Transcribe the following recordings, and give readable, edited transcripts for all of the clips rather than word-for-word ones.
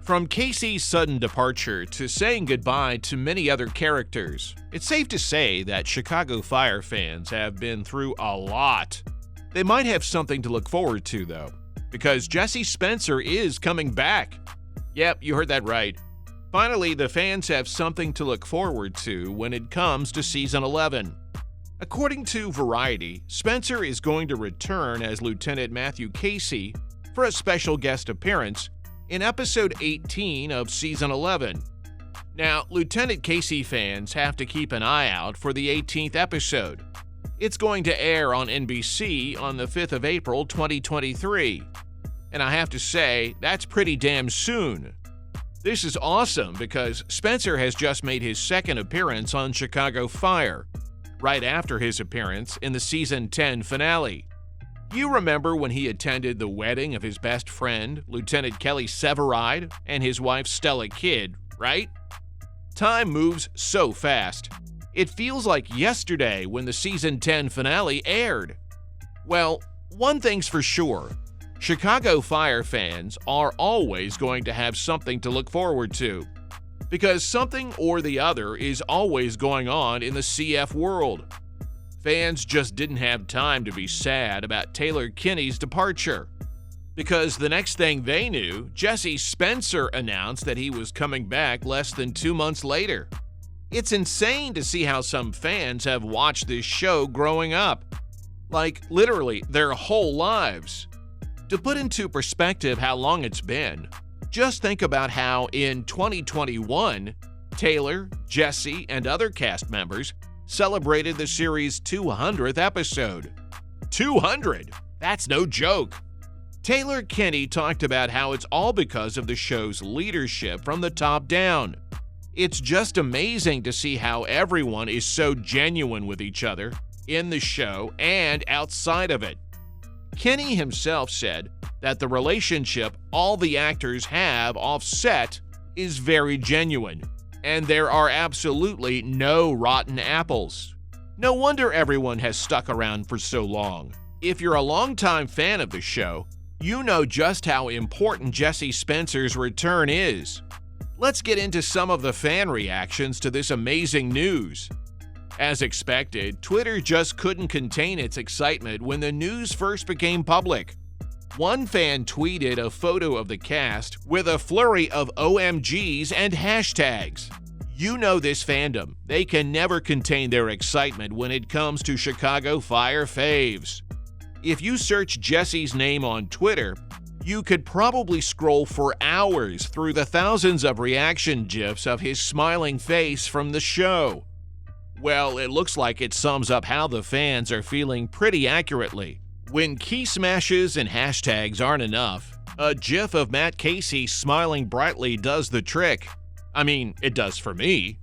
From Casey's sudden departure to saying goodbye to many other characters, it's safe to say that Chicago Fire fans have been through a lot. They might have something to look forward to, though, because Jesse Spencer is coming back. Yep, you heard that right. Finally, the fans have something to look forward to when it comes to Season 11. According to Variety, Spencer is going to return as Lieutenant Matthew Casey for a special guest appearance in Episode 18 of Season 11. Now, Lieutenant Casey fans have to keep an eye out for the 18th episode. It's going to air on NBC on the 5th of April 2023. And I have to say, that's pretty damn soon. This is awesome because Spencer has just made his second appearance on Chicago Fire, right after his appearance in the Season 10 finale. You remember when he attended the wedding of his best friend, Lieutenant Kelly Severide, and his wife Stella Kidd, right? Time moves so fast. It feels like yesterday when the Season 10 finale aired. Well, one thing's for sure. Chicago Fire fans are always going to have something to look forward to, because something or the other is always going on in the CF world. Fans just didn't have time to be sad about Taylor Kinney's departure, because the next thing they knew, Jesse Spencer announced that he was coming back less than 2 months later. It's insane to see how some fans have watched this show growing up, like literally their whole lives. To put into perspective how long it's been, just think about how in 2021, Taylor, Jesse, and other cast members celebrated the series' 200th episode. 200! That's no joke! Taylor Kinney talked about how it's all because of the show's leadership from the top down. It's just amazing to see how everyone is so genuine with each other in the show and outside of it. Kinney himself said that the relationship all the actors have off set is very genuine, and there are absolutely no rotten apples. No wonder everyone has stuck around for so long. If you're a longtime fan of the show, you know just how important Jesse Spencer's return is. Let's get into some of the fan reactions to this amazing news. As expected, Twitter just couldn't contain its excitement when the news first became public. One fan tweeted a photo of the cast with a flurry of OMGs and hashtags. You know this fandom. They can never contain their excitement when it comes to Chicago Fire faves. If you search Jesse's name on Twitter, you could probably scroll for hours through the thousands of reaction GIFs of his smiling face from the show. Well, it looks like it sums up how the fans are feeling pretty accurately. When key smashes and hashtags aren't enough, a GIF of Matt Casey smiling brightly does the trick. I mean, it does for me.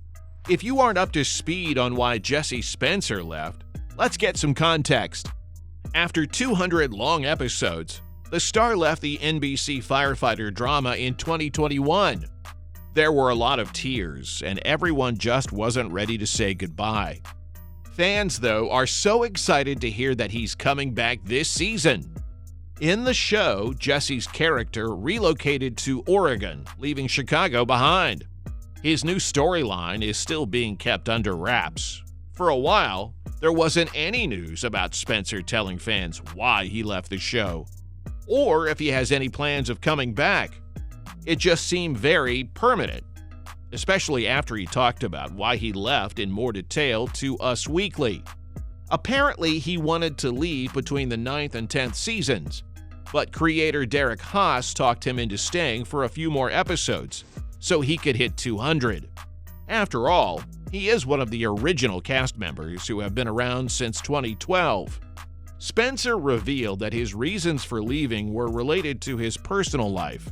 If you aren't up to speed on why Jesse Spencer left, let's get some context. After 200 long episodes, the star left the NBC firefighter drama in 2021. There were a lot of tears, and everyone just wasn't ready to say goodbye. Fans, though, are so excited to hear that he's coming back this season. In the show, Jesse's character relocated to Oregon, leaving Chicago behind. His new storyline is still being kept under wraps. For a while, there wasn't any news about Spencer telling fans why he left the show, or if he has any plans of coming back. It just seemed very permanent, especially after he talked about why he left in more detail to Us Weekly. Apparently, he wanted to leave between the 9th and 10th seasons, but creator Derek Haas talked him into staying for a few more episodes so he could hit 200. After all, he is one of the original cast members who have been around since 2012. Spencer revealed that his reasons for leaving were related to his personal life.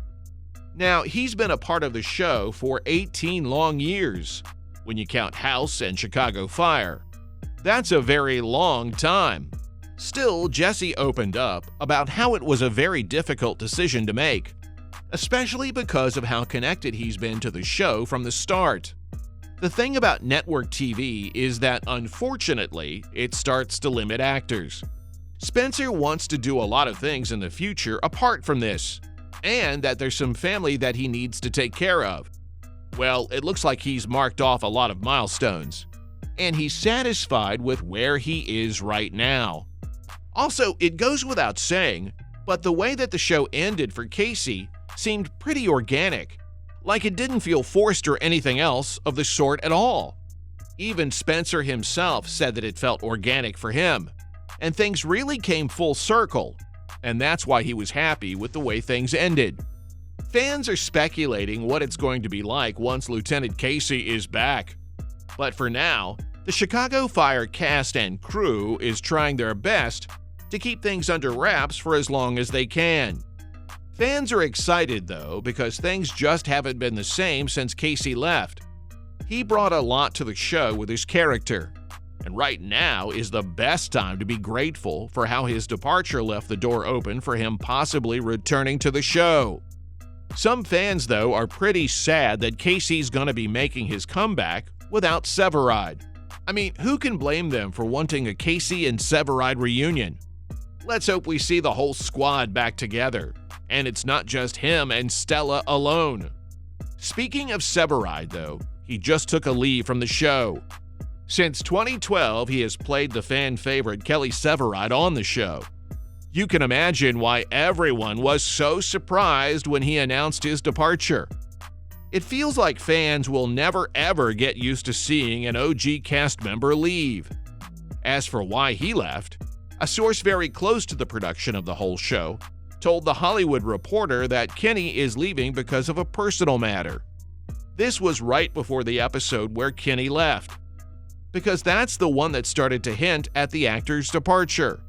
Now, he's been a part of the show for 18 long years, when you count House and Chicago Fire. That's a very long time. Still, Jesse opened up about how it was a very difficult decision to make, especially because of how connected he's been to the show from the start. The thing about network TV is that, unfortunately, it starts to limit actors. Spencer wants to do a lot of things in the future apart from this. and that there's some family that he needs to take care of. Well, it looks like he's marked off a lot of milestones, and he's satisfied with where he is right now. Also, it goes without saying, but the way that the show ended for Casey seemed pretty organic, like it didn't feel forced or anything else of the sort at all. Even Spencer himself said that it felt organic for him, and things really came full circle, and that's why he was happy with the way things ended. Fans are speculating what it's going to be like once Lieutenant Casey is back. But for now, the Chicago Fire cast and crew is trying their best to keep things under wraps for as long as they can. Fans are excited, though, because things just haven't been the same since Casey left. He brought a lot to the show with his character, and right now is the best time to be grateful for how his departure left the door open for him possibly returning to the show. Some fans, though, are pretty sad that Casey's gonna be making his comeback without Severide. I mean, who can blame them for wanting a Casey and Severide reunion? Let's hope we see the whole squad back together, and it's not just him and Stella alone. Speaking of Severide, though, he just took a leave from the show. Since 2012, he has played the fan favorite Kelly Severide on the show. You can imagine why everyone was so surprised when he announced his departure. It feels like fans will never ever get used to seeing an OG cast member leave. As for why he left, a source very close to the production of the whole show told The Hollywood Reporter that Kenny is leaving because of a personal matter. This was right before the episode where Kenny left, because that's the one that started to hint at the actor's departure.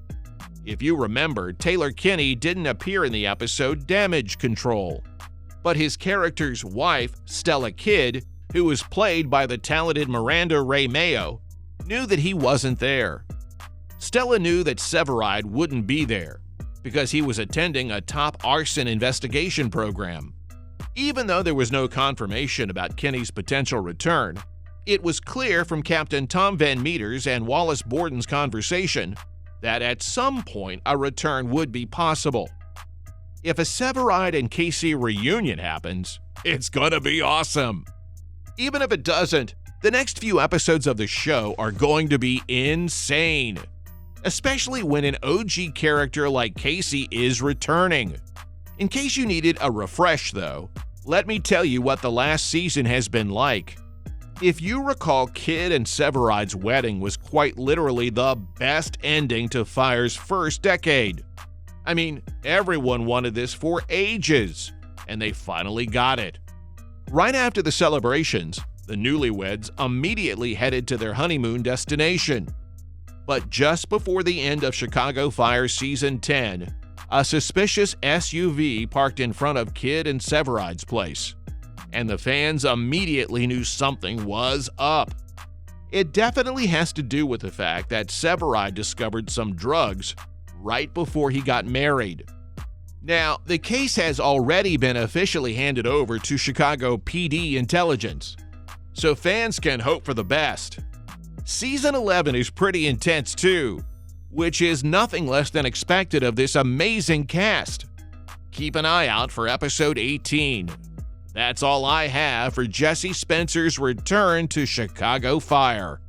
If you remember, Taylor Kinney didn't appear in the episode Damage Control, but his character's wife, Stella Kidd, who was played by the talented Miranda Ray Mayo, knew that he wasn't there. Stella knew that Severide wouldn't be there because he was attending a top arson investigation program. Even though there was no confirmation about Kenny's potential return, it was clear from Captain Tom Van Meters and Wallace Borden's conversation that at some point a return would be possible. If a Severide and Casey reunion happens, it's gonna be awesome. Even if it doesn't, the next few episodes of the show are going to be insane, especially when an OG character like Casey is returning. In case you needed a refresh, though, let me tell you what the last season has been like. If you recall, Kidd and Severide's wedding was quite literally the best ending to Fire's first decade. I mean, everyone wanted this for ages, and they finally got it. Right after the celebrations, the newlyweds immediately headed to their honeymoon destination. But just before the end of Chicago Fire Season 10, a suspicious SUV parked in front of Kidd and Severide's place, and the fans immediately knew something was up. It definitely has to do with the fact that Severide discovered some drugs right before he got married. Now, the case has already been officially handed over to Chicago PD Intelligence, so fans can hope for the best. Season 11 is pretty intense too, which is nothing less than expected of this amazing cast. Keep an eye out for episode 18. That's all I have for Jesse Spencer's return to Chicago Fire.